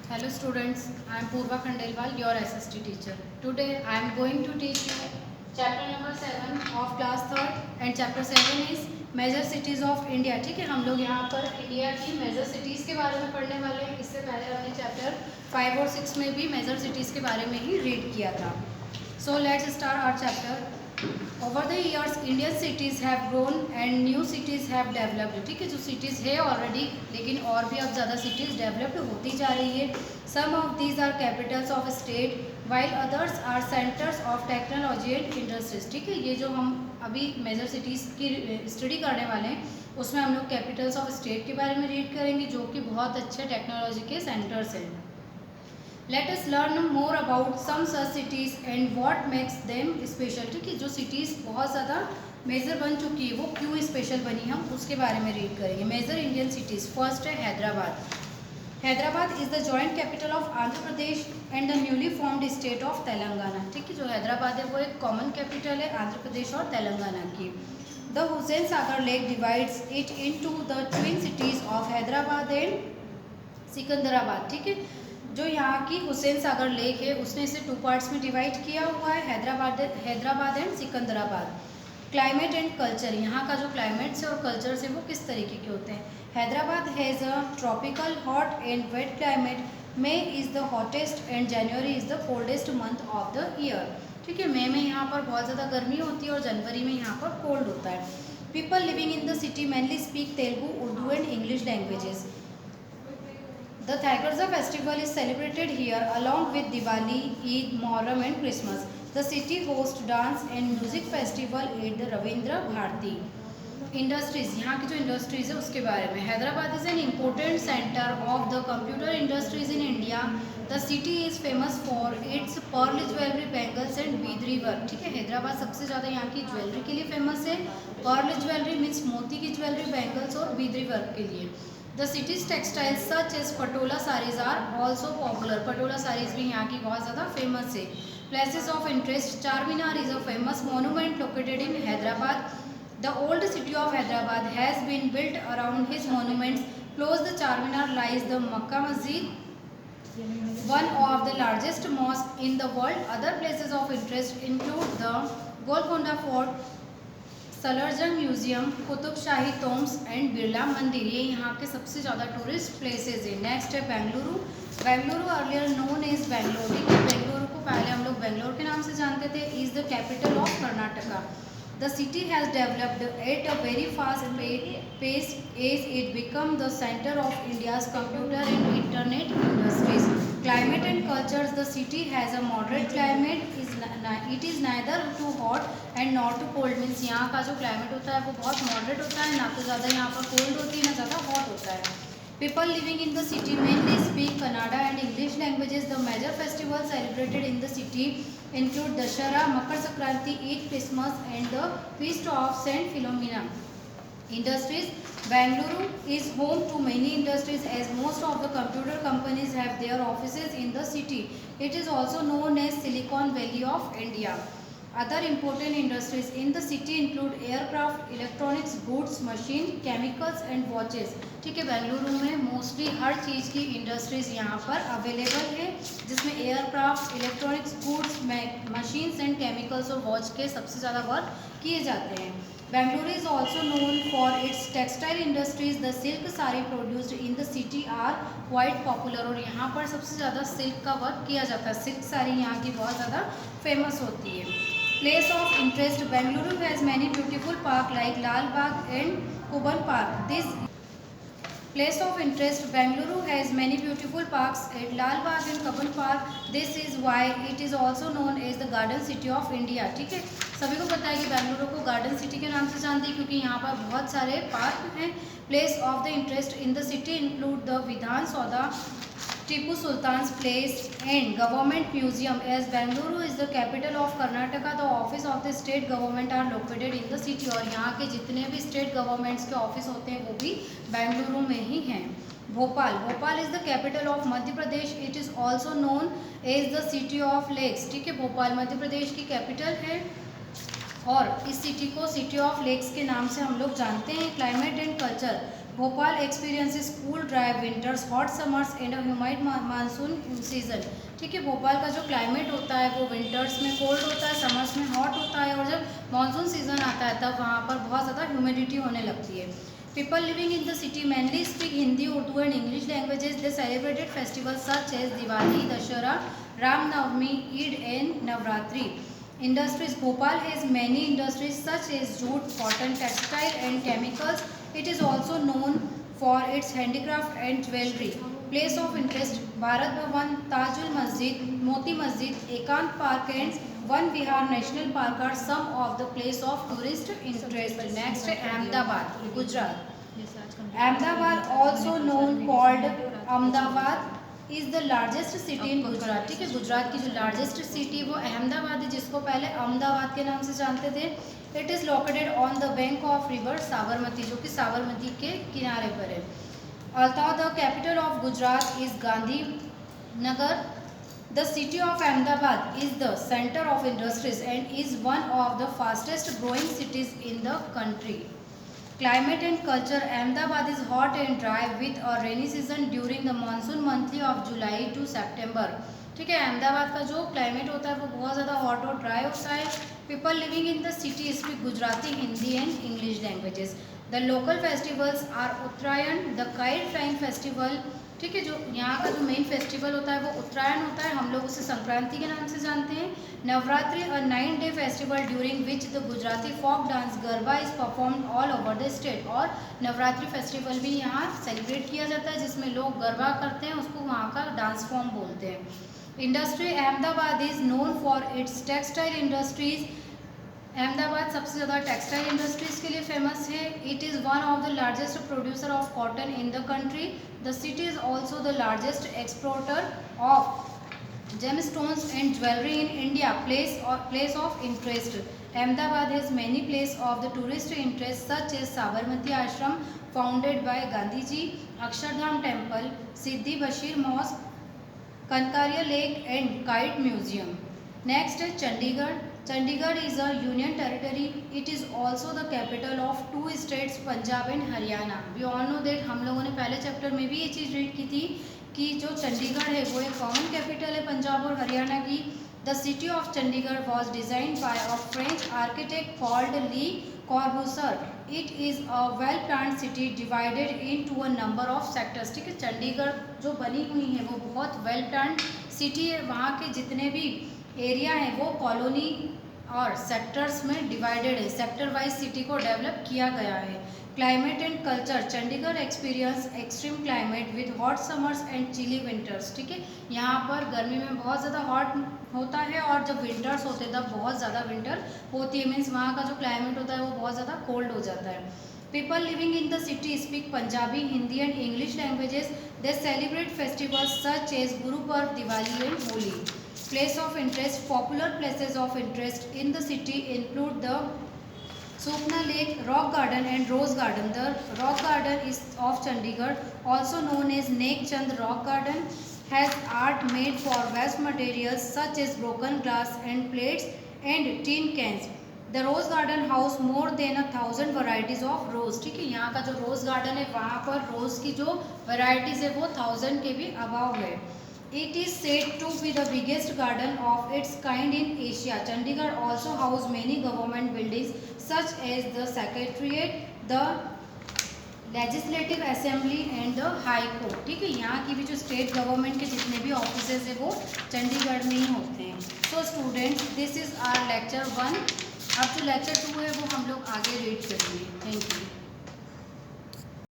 Hello students, I am Purva Khandelwal, your SST teacher. Today I am going to teach you chapter number 7 of class 3rd and chapter 7 is major cities of India. ठीक है, हम लोग यहाँ पर India की major cities के बारे में पढ़ने वाले हैं. इससे पहले हमने चैप्टर 5 और 6 में भी मेजर सिटीज़ के बारे में ही रीड किया था. So let's start our chapter. Over the years Indian cities have grown and new cities have developed. ठीक है, जो सिटीज़ है ऑलरेडी, लेकिन और भी अब ज़्यादा सिटीज़ डेवलप्ड होती जा रही है. Some of these are capitals of state while others are centres of technology and industries. ठीक है, ये जो हम अभी मेजर सिटीज़ की स्टडी करने वाले हैं उसमें हम लोग कैपिटल्स ऑफ स्टेट के बारे में रीड करेंगे जो कि बहुत अच्छे टेक्नोलॉजी के सेंटर्स हैं. Let us learn more about some such cities and what makes them special. ठीक है, जो सिटीज़ बहुत ज़्यादा मेजर बन चुकी है वो क्यों स्पेशल बनी, हम उसके बारे में रीड करेंगे. Major Indian cities. फर्स्ट है Hyderabad. Hyderabad is the joint capital of Andhra Pradesh and the newly formed state of Telangana. ठीक है, जो हैदराबाद है वो एक कॉमन कैपिटल है आंध्र प्रदेश और तेलंगाना की. The Hussain Sagar lake divides it into the twin cities of Hyderabad and Secunderabad. ठीक है, जो यहाँ की हुसैन सागर लेक है उसने इसे 2 पार्ट्स में डिवाइड किया हुआ है, Hyderabad and Secunderabad. Climate and culture. यहाँ का जो क्लाइमेट्स है और कल्चर्स है वो किस तरीके के होते हैं. Hyderabad has a tropical hot and wet climate. May is the hottest and January is the coldest month of the year. ठीक है, मई में यहाँ पर बहुत ज़्यादा गर्मी होती है और जनवरी में यहाँ पर कोल्ड होता है. People living in the city mainly speak Telugu, Urdu and English languages. The Thaigerza festival is celebrated here along with Diwali, Eid, Muharram and Christmas. The city hosts dance and music festival at the Ravindra Bharati. Industries. यहाँ की जो industries है उसके बारे में. Hyderabad is an important centre of the computer industries in India. The city is famous for its pearl jewellery, bangles and Bidri work. ठीक है, हैदराबाद सबसे ज़्यादा यहाँ की ज्वेलरी के लिए फेमस है. पर्ल ज्वेलरी मीन्स मोती की ज्वेलरी, बैंगल्स और बीदरी वर्क के लिए. The city's textiles such as Patola saris are also popular. Patola saris भी यहाँ की बहुत ज़्यादा फेमस है. Places of interest. Charminar is a famous monument located in Hyderabad. The old city of Hyderabad has been built around his monuments. Close the Charminar lies the Makkah Masjid, one of the largest mosques in the world. Other places of interest include the Golconda Fort, Salar Jung museum, Qutub Shahi tombs and Birla Mandir. ये यहाँ के सबसे ज़्यादा tourist places है. Next है Bengaluru. Bengaluru earlier known as Bangalore. Bengaluru को पहले हम लोग बेंगलोर के नाम से जानते थे. Is the capital of Karnataka. The city has developed at a very fast pace as it become the center of India's computer and internet industries. Climate and cultures. The city has a moderate climate. It is neither too hot and not too cold. Means यहाँ का जो climate होता है वो बहुत moderate होता है, ना तो ज़्यादा यहाँ पर cold होती है ना ज़्यादा hot होता है. People living in the city mainly speak Kannada and English languages. The major festivals celebrated in the city include Dashara, Makar Sankranti, Eid, Christmas and the Feast of Saint Philomena. Industries. Bengaluru is home to many industries as most of the computer companies have their offices in the city. It is also known as Silicon Valley of India. Other important industries in the city include aircraft, electronics, goods, machine, chemicals and watches. ठीक है, बेंगलुरु में mostly हर चीज़ की industries यहाँ पर available है जिसमें aircraft, electronics, goods, machines and chemicals और watch के सबसे ज़्यादा वर्क किए जाते हैं. Bangalore is also known for its textile industries. The silk sari produced in the city are quite popular. और यहाँ पर सबसे ज़्यादा सिल्क का वर्क किया जाता है. सिल्क साड़ी यहाँ की बहुत ज़्यादा फेमस होती है. Place of interest. Bengaluru has many beautiful parks like Lal Bagh and Kuban Park. This place of interest. Bengaluru has many beautiful parks at Lal Bagh and Kuban Park. This is why it is also known as the Garden City of India. ठीक है, सभी को पता है कि बेंगलुरु को garden city के नाम से जानती है क्योंकि यहाँ पर बहुत सारे पार्क हैं. Place of the interest in the city include the विधान सौदा, Tipu Sultan's Place and Government Museum. As Bengaluru is the capital of Karnataka, the office of the state government are located in the city. और यहाँ के जितने भी state governments के office होते हैं वो भी बेंगलुरु में ही हैं. Bhopal. Bhopal is the capital of Madhya Pradesh. It is also known as the city of lakes. ठीक है, भोपाल मध्य प्रदेश की कैपिटल है और इस सिटी को सिटी ऑफ लेक्स के नाम से हम लोग जानते हैं. Climate and culture. Bhopal experiences cool dry winters, hot summers and humid monsoon season. ठीक है, भोपाल का जो क्लाइमेट होता है वो विंटर्स में कोल्ड होता है, समर्स में हॉट होता है, और जब मानसून सीजन आता है तब वहाँ पर बहुत ज़्यादा ह्यूमिडिटी होने लगती है। People living in the city mainly speak Hindi, Urdu and English languages. They celebrated festivals such as Diwali, Dussehra, Ramnavami, Eid and Navratri. Industries. Bhopal has many industries such as jute, cotton, textile and chemicals. It is also known for its handicraft and jewelry. Place of interest: Bharat Bhavan, Tajul Masjid, Moti Masjid, Ekant Park and One Vihar National Park are some of the place of tourist interest. Next, Ahmedabad, Gujarat. Ahmedabad, also known called Ahmedabad, is the largest city in Gujarat. ठीक है, गुजरात की जो largest city वो अहमदाबाद है, जिसको पहले अहमदाबाद के नाम से जानते थे। It is located on the bank of river Sabarmati, जो कि साबरमती के किनारे पर है। अल्ताह the capital of Gujarat is Gandhinagar. The city of Ahmedabad is the centre of industries and is one of the fastest growing cities in the country. Climate and culture: Ahmedabad is hot and dry with a rainy season during the monsoon monthly of July to September. ठीक है, अहमदाबाद का जो climate होता है वो बहुत ज़्यादा hot और ड्राई होता है। People living in the city speak Gujarati, Hindi and English languages. The local festivals are Uttarayan, the kite flying festival. ठीक है, जो यहाँ का जो मेन फेस्टिवल होता है वो उत्तरायण होता है, हम लोग उसे संक्रांति के नाम से जानते हैं। Navratri, a 9-day festival during which the Gujarati folk dance garba is performed all over the state. और नवरात्रि फेस्टिवल भी यहाँ सेलिब्रेट किया जाता है, जिसमें लोग गरबा करते हैं, उसको वहाँ का डांस फॉर्म बोलते हैं। Industry: Ahmedabad is known for its textile industries. Ahmedabad सबसे ज़्यादा टेक्सटाइल इंडस्ट्रीज़ के लिए फेमस है। It is one of the largest producer of cotton in the country. The city is also the largest exporter of gemstones and jewelry in India. Place of interest: Ahmedabad has many places of the tourist interest such as Sabarmati Ashram founded by Gandhi ji, Akshardham Temple, Siddhi Bashir Mosque, Kankaria Lake and Kite Museum. Next is Chandigarh. Chandigarh is a union territory. It is also the capital of two states, Punjab and Haryana. We all know that हम लोगों ने पहले chapter में भी ये चीज़ read की थी कि जो चंडीगढ़ है वो एक कॉमन कैपिटल है पंजाब और हरियाणा की। The city of Chandigarh was designed by a French architect called Le Corbusier. It is a well planned city divided into a number of sectors. ठीक है, चंडीगढ़ जो बनी हुई है वो बहुत वेल प्लान्ड सिटी है, वहाँ के जितने भी एरिया हैं वो कॉलोनी और सेक्टर्स में डिवाइडेड है, सेक्टर वाइज सिटी को डेवलप किया गया है। Climate and culture: Chandigarh experience extreme climate with hot summers and chilly winters. ठीक है, यहाँ पर गर्मी में बहुत ज़्यादा हॉट होता है और जब विंटर्स होते हैं तब बहुत ज़्यादा विंटर होती है, मीन्स वहाँ का जो क्लाइमेट होता है वो बहुत ज़्यादा कोल्ड हो जाता है। People living in the city speak Punjabi, Hindi and English languages. They celebrate festivals such as Guru Parv, Diwali and Holi. Place of interest: popular places of interest in the city include the Sukna Lake, Rock Garden and Rose Garden. The Rock Garden is of Chandigarh, also known as Nek Chand Rock Garden, has art made for waste materials such as broken glass and plates and tin cans. The Rose Garden house more than 1,000 varieties of rose. ठीक है, यहाँ का जो रोज़ garden है वहाँ पर रोज़ की जो वेराइटीज़ है वो 1000 के भी अबाव है। It is said to be the biggest garden of its kind in Asia. Chandigarh also houses many government buildings such as the Secretariat, the Legislative Assembly and the High Court. ठीक है, यहाँ की भी जो state government के जितने भी offices है वो चंडीगढ़ में ही होते हैं। So students, this is our lecture 1. अब जो lecture 2 है वो हम लोग आगे रीड करेंगे। Thank you.